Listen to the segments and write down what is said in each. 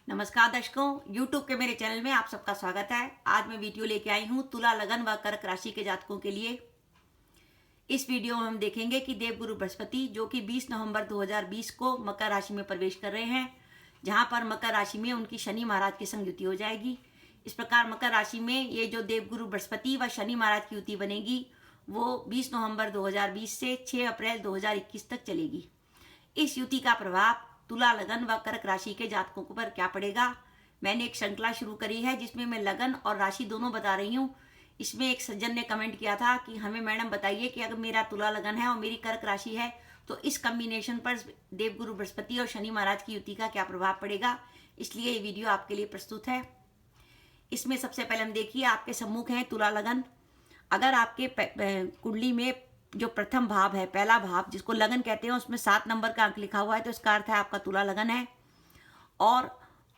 नमस्कार दर्शकों, YouTube के मेरे चैनल में आप सबका स्वागत है। आज मैं वीडियो लेके आई हूँ तुला लगन व कर्क राशि के जातकों के लिए। इस वीडियो में हम देखेंगे कि देवगुरु बृहस्पति जो कि 20 नवंबर 2020 को मकर राशि में प्रवेश कर रहे हैं, जहां पर मकर राशि में उनकी शनि महाराज की संग युति हो जाएगी। इस प्रकार मकर राशि में ये जो देवगुरु बृहस्पति व शनि महाराज की युति बनेगी वो 20 नवंबर 2020 से 6 अप्रैल 2021 तक चलेगी। इस युति का प्रभाव तुला लगन व कर्क राशि के जातकों पर क्या पड़ेगा। मैंने एक श्रृंखला शुरू करी है जिसमें मैं लगन और राशि दोनों बता रही हूँ। इसमें एक सज्जन ने कमेंट किया था कि हमें मैडम बताइए कि अगर मेरा तुला लगन है और मेरी कर्क राशि है तो इस कम्बिनेशन पर देवगुरु बृहस्पति और शनि महाराज की युति का क्या प्रभाव पड़ेगा। इसलिए ये वीडियो आपके लिए प्रस्तुत है। इसमें सबसे पहले हम देखिए, आपके सम्मुख है तुला लगन। अगर आपके कुंडली में जो प्रथम भाव है, पहला भाव जिसको लगन कहते हैं, उसमें 7 नंबर का अंक लिखा हुआ है तो इसका अर्थ है आपका तुला लगन है। और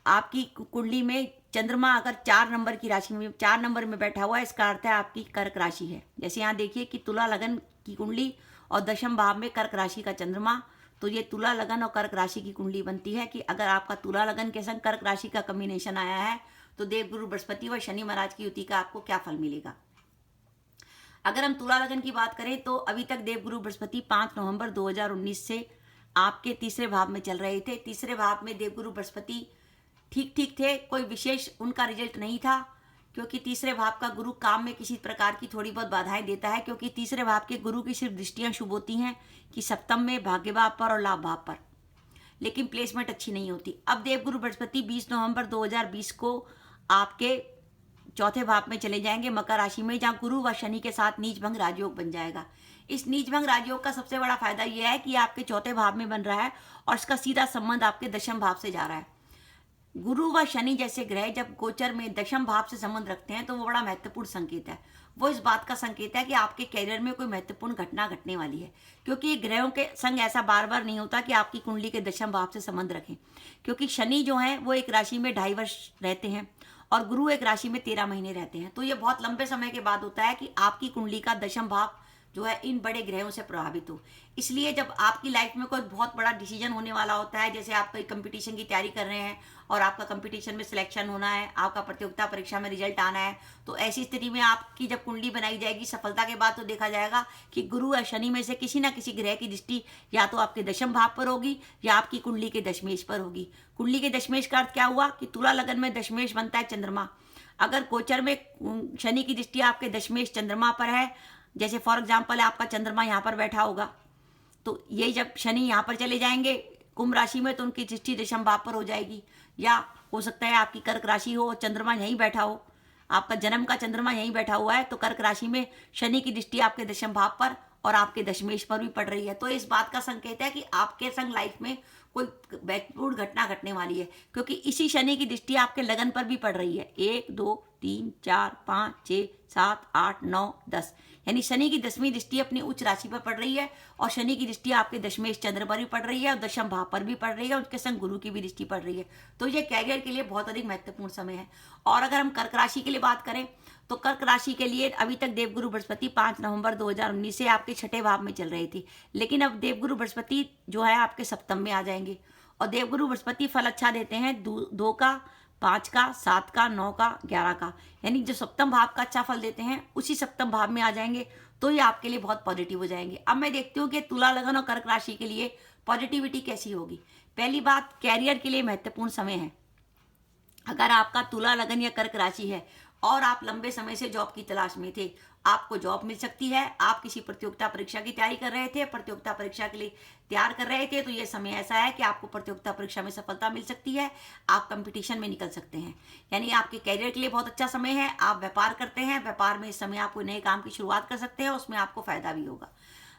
आपकी कुंडली में चंद्रमा अगर 4 नंबर की राशि में 4 नंबर में बैठा हुआ है, इसका अर्थ है आपकी कर्क राशि है। जैसे यहाँ देखिए कि तुला लगन की कुंडली और दशम भाव में कर्क राशि का चंद्रमा, तो ये तुला लगन और कर्क राशि की कुंडली बनती है कि अगर आपका तुला लगन के संग कर्क राशि का कॉम्बिनेशन आया है तो देवगुरु बृहस्पति व शनि महाराज की युति का आपको क्या फल मिलेगा। अगर हम तुला लगन की बात करें तो अभी तक देवगुरु बृहस्पति 5 नवंबर 2019 से आपके तीसरे भाव में चल रहे थे। तीसरे भाव में देवगुरु बृहस्पति ठीक ठीक थे, कोई विशेष उनका रिजल्ट नहीं था, क्योंकि तीसरे भाव का गुरु काम में किसी प्रकार की थोड़ी बहुत बाधाएं देता है, क्योंकि तीसरे भाव के गुरु की सिर्फ दृष्टियां शुभ होती हैं कि सप्तम में, भाग्य भाव पर और लाभ भाव पर, लेकिन प्लेसमेंट अच्छी नहीं होती। अब देवगुरु बृहस्पति 20 नवंबर 2020 को आपके चौथे भाव में चले जाएंगे मकर राशि में, जहां गुरु व शनि के साथ नीच भंग राजयोग बन जाएगा। इस नीच भंग राजयोग का सबसे बड़ा फायदा यह है कि आपके चौथे भाव में बन रहा है और इसका सीधा संबंध आपके दशम भाव से जा रहा है। गुरु व शनि जैसे ग्रह जब गोचर में दशम भाव से संबंध रखते हैं तो वो बड़ा महत्वपूर्ण संकेत है। वो इस बात का संकेत है कि आपके कैरियर में कोई महत्वपूर्ण घटना घटने वाली है, क्योंकि ये ग्रहों के संग ऐसा बार बार नहीं होता कि आपकी कुंडली के दशम भाव से संबंध रखें, क्योंकि शनि जो है वो एक राशि में 2.5 वर्ष रहते हैं और गुरु एक राशि में 13 महीने रहते हैं। तो ये बहुत लंबे समय के बाद होता है कि आपकी कुंडली का दशम भाव जो है इन बड़े ग्रहों से प्रभावित हो। इसलिए जब आपकी लाइफ में कोई बहुत बड़ा डिसीजन होने वाला होता है, जैसे आप कोई कंपटीशन की तैयारी कर रहे हैं और आपका कंपटीशन में सिलेक्शन होना है, आपका प्रतियोगिता परीक्षा में रिजल्ट आना है, तो ऐसी स्थिति में आपकी जब कुंडली बनाई जाएगी सफलता के बाद, तो देखा जाएगा कि गुरु या शनि में से किसी ना किसी ग्रह की दृष्टि या तो आपके दशम भाव पर होगी या आपकी कुंडली के दशमेश पर होगी। कुंडली के दशमेश का अर्थ क्या हुआ कि तुला लगन में दशमेश बनता है चंद्रमा। अगर गोचर में शनि की दृष्टि आपके दशमेश चंद्रमा पर है, जैसे फॉर एग्जाम्पल आपका चंद्रमा यहाँ पर बैठा होगा, तो ये जब शनि यहाँ पर चले जाएंगे कुंभ राशि में तो उनकी दृष्टि दशम भाव पर हो जाएगी। या हो सकता है आपकी कर्क राशि हो, चंद्रमा यहीं बैठा हो, आपका जन्म का चंद्रमा यहीं बैठा हुआ है, तो कर्क राशि में शनि की दृष्टि आपके दशम भाव पर और आपके दशमेश पर भी पड़ रही है। तो इस बात का संकेत है कि आपके संग लाइफ में कोई महत्वपूर्ण घटना घटने वाली है, क्योंकि इसी शनि की दृष्टि आपके लगन पर भी पड़ रही है। 1 2 3 4 5 6 7 8 9 10, यानी शनि की 10वीं दृष्टि अपनी उच्च राशि पर पड़ रही है और शनि की दृष्टि आपके दशमेश चंद्र पर भी पड़ रही है और दशम भाव पर भी पड़ रही है, उसके संग गुरु की भी दृष्टि पड़ रही है। तो ये कैरियर के लिए बहुत अधिक महत्वपूर्ण समय है। और अगर हम कर्क राशि के लिए बात करें तो कर्क राशि के लिए अभी तक देवगुरु बृहस्पति 5 नवंबर 2019 से आपके छठे भाव में चल रही थी, लेकिन अब देवगुरु बृहस्पति जो है आपके सप्तम में आ जाएंगे और देवगुरु बृहस्पति फल अच्छा देते हैं 2 का, 5 का, 7 का, 9 का, 11 का, यानी जो सप्तम भाव का अच्छा फल देते हैं उसी सप्तम भाव में आ जाएंगे, तो ये आपके लिए बहुत पॉजिटिव हो जाएंगे। अब मैं देखती हूँ कि तुला लगन और कर्क राशि के लिए पॉजिटिविटी कैसी होगी। पहली बात, कैरियर के लिए महत्वपूर्ण समय है। अगर आपका तुला लगन या कर्क राशि है और आप लंबे समय से जॉब की तलाश में थे, आपको जॉब मिल सकती है। आप किसी प्रतियोगिता परीक्षा की तैयारी कर रहे थे, प्रतियोगिता परीक्षा के लिए तैयार कर रहे थे, तो ये समय ऐसा है कि आपको प्रतियोगिता परीक्षा में सफलता मिल सकती है, आप कंपटीशन में निकल सकते हैं। यानी आपके कैरियर के लिए बहुत अच्छा समय है। आप व्यापार करते हैं, व्यापार में इस समय आप कोई नए काम की शुरुआत कर सकते हैं, उसमें आपको फायदा भी होगा।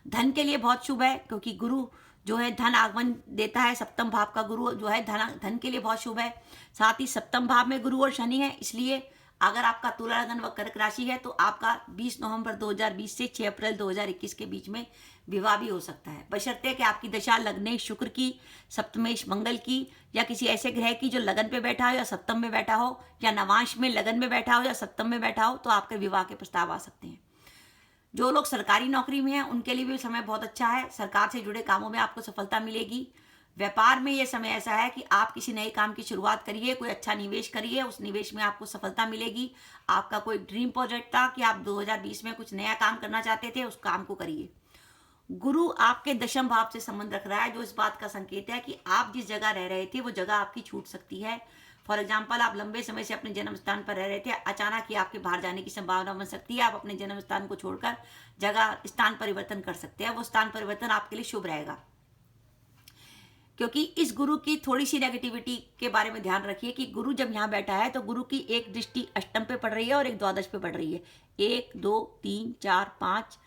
धन के लिए बहुत शुभ है, क्योंकि गुरु जो है धन आगमन देता है। सप्तम भाव का गुरु जो है धन के लिए बहुत शुभ है। साथ ही सप्तम भाव में गुरु और शनि है, इसलिए अगर आपका तुला लगन व कर्क राशि है तो आपका 20 नवंबर 2020 से 6 अप्रैल 2021 के बीच में विवाह भी हो सकता है, बशर्ते कि आपकी दशा लग्नेश शुक्र की, सप्तमेश मंगल की, या किसी ऐसे ग्रह की जो लगन पे बैठा हो या सप्तम में बैठा हो, या नवांश में लगन में बैठा हो या सप्तम में बैठा हो, तो आपके विवाह के प्रस्ताव आ सकते हैं। जो लोग सरकारी नौकरी में हैं उनके लिए भी समय बहुत अच्छा है। सरकार से जुड़े कामों में आपको सफलता मिलेगी। व्यापार में ये समय ऐसा है कि आप किसी नए काम की शुरुआत करिए, कोई अच्छा निवेश करिए, उस निवेश में आपको सफलता मिलेगी। आपका कोई ड्रीम प्रोजेक्ट था कि आप 2020 में कुछ नया काम करना चाहते थे, उस काम को करिए। गुरु आपके दशम भाव से संबंध रख रहा है, जो इस बात का संकेत है कि आप जिस जगह रह रहे थे वो जगह आपकी छूट सकती है। फॉर एग्जाम्पल, आप लंबे समय से अपने जन्म स्थान पर रह रहे थे, अचानक ही आपके बाहर जाने की संभावना बन सकती है। आप अपने जन्म स्थान को छोड़कर जगह स्थान परिवर्तन कर सकते हैं। वो स्थान परिवर्तन आपके लिए शुभ रहेगा, क्योंकि इस गुरु की थोड़ी सी नेगेटिविटी के बारे में ध्यान रखिए कि गुरु जब यहाँ बैठा है तो गुरु की एक दृष्टि अष्टम पे पड़ रही है और एक द्वादश पे पड़ रही है। 1 2 3 4 5,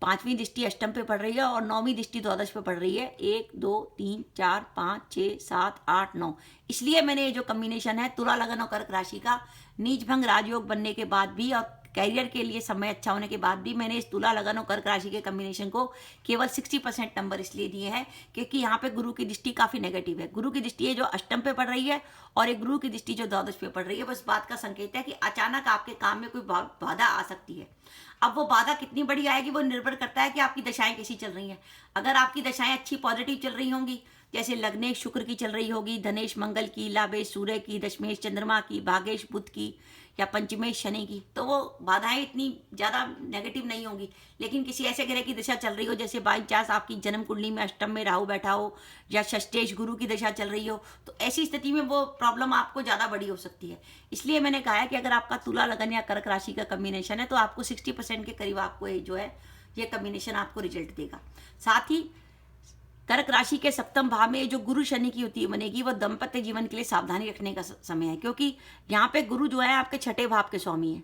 पांचवीं दृष्टि अष्टम पे पड़ रही है और 9वीं दृष्टि द्वादश पे पड़ रही है। 1 2 3 4 5 6 7 8 9। इसलिए मैंने ये जो कॉम्बिनेशन है तुला लगन और कर्क राशि का, नीच भंग राजयोग बनने के बाद भी और कैरियर के लिए समय अच्छा होने के बाद भी, मैंने इस तुला लगन और कर्क राशि के कॉम्बिनेशन को केवल 60% नंबर इसलिए दिए हैं क्योंकि यहाँ पे गुरु की दृष्टि काफी नेगेटिव है। गुरु की दृष्टि है जो अष्टम पे पड़ रही है और एक गुरु की दृष्टि जो द्वादश पे पड़ रही है। बस बात का संकेत है कि अचानक आपके काम में कोई बाधा आ सकती है। अब वो बाधा कितनी बड़ी आएगी वो निर्भर करता है कि आपकी दशाएं कैसी चल रही हैं। अगर आपकी दशाएं अच्छी पॉजिटिव चल रही होंगी, जैसे लग्नेश शुक्र की चल रही होगी, धनेश मंगल की, लाभेश सूर्य की, दशमेश चंद्रमा की, भागेश बुध की या पंचमेश शनि की, तो वो बाधाएं इतनी ज़्यादा नेगेटिव नहीं होंगी। लेकिन किसी ऐसे ग्रह की दशा चल रही हो, जैसे बाई चांस आपकी जन्म कुंडली में अष्टम में राहु बैठा हो या षष्ठेश गुरु की दशा चल रही हो, तो ऐसी स्थिति में वो प्रॉब्लम आपको ज़्यादा बड़ी हो सकती है। इसलिए मैंने कहा है कि अगर आपका तुला लगन या कर्क राशि का कॉम्बिनेशन है तो आपको 60% के करीब आपको ये जो है ये कॉम्बिनेशन आपको रिजल्ट देगा। साथ ही कर्क राशि के सप्तम भाव में जो गुरु शनि की युति बनेगी वो दाम्पत्य जीवन के लिए सावधानी रखने का समय है, क्योंकि यहाँ पे गुरु जो है आपके छठे भाव के स्वामी है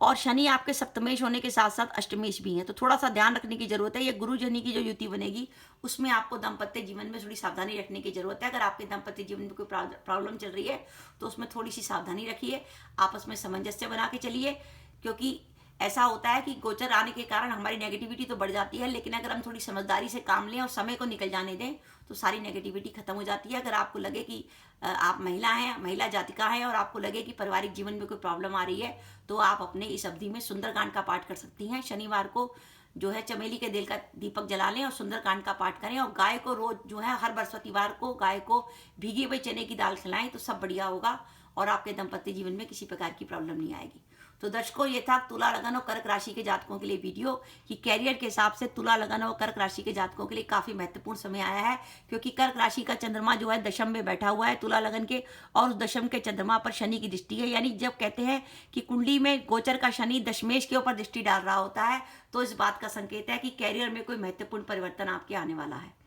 और शनि आपके सप्तमेश होने के साथ साथ अष्टमेश भी है। तो थोड़ा सा ध्यान रखने की जरूरत है। ये गुरु शनि की जो युति बनेगी उसमें आपको दाम्पत्य जीवन में थोड़ी सावधानी रखने की जरूरत है। अगर आपके दाम्पत्य जीवन में कोई प्रॉब्लम चल रही है तो उसमें थोड़ी सी सावधानी रखिए, आपस में सामंजस्य बना के चलिए, क्योंकि ऐसा होता है कि गोचर आने के कारण हमारी नेगेटिविटी तो बढ़ जाती है, लेकिन अगर हम थोड़ी समझदारी से काम लें और समय को निकल जाने दें तो सारी नेगेटिविटी खत्म हो जाती है। अगर आपको लगे कि आप महिला हैं, महिला जातिका हैं और आपको लगे कि पारिवारिक जीवन में कोई प्रॉब्लम आ रही है तो आप अपने इस अवधि में सुंदरकांड का पाठ कर सकती हैं। शनिवार को जो है चमेली के दिल का दीपक जला लें और सुंदरकांड का पाठ करें और गाय को रोज जो है हर बृहस्पतिवार को गाय को भीगे हुए चने की दाल खिलाएं तो सब बढ़िया होगा और आपके दाम्पत्य जीवन में किसी प्रकार की प्रॉब्लम नहीं आएगी। तो दर्शकों, ये था तुला लगन और कर्क राशि के जातकों के लिए वीडियो कि कैरियर के हिसाब से तुला लगन और कर्क राशि के जातकों के लिए काफी महत्वपूर्ण समय आया है, क्योंकि कर्क राशि का चंद्रमा जो है दशम में बैठा हुआ है तुला लगन के, और उस दशम के चंद्रमा पर शनि की दृष्टि है। यानी जब कहते हैं कि कुंडली में गोचर का शनि दशमेश के ऊपर दृष्टि डाल रहा होता है तो इस बात का संकेत है कि कैरियर में कोई महत्वपूर्ण परिवर्तन आपके आने वाला है।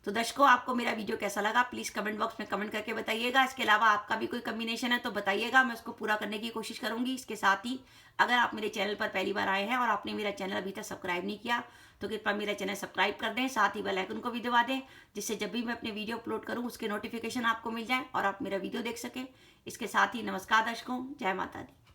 तो दर्शकों, आपको मेरा वीडियो कैसा लगा प्लीज़ कमेंट बॉक्स में कमेंट करके बताइएगा। इसके अलावा आपका भी कोई कॉम्बिनेशन है तो बताइएगा, मैं उसको पूरा करने की कोशिश करूंगी। इसके साथ ही अगर आप मेरे चैनल पर पहली बार आए हैं और आपने मेरा चैनल अभी तक सब्सक्राइब नहीं किया तो कृपया मेरा चैनल सब्सक्राइब कर दें, साथ ही बेल आइकन को भी दबा दें, जिससे जब भी मैं अपने वीडियो अपलोड करूँ उसके नोटिफिकेशन आपको मिल जाए और आप मेरा वीडियो देख सकें। इसके साथ ही नमस्कार दर्शकों, जय माता दी।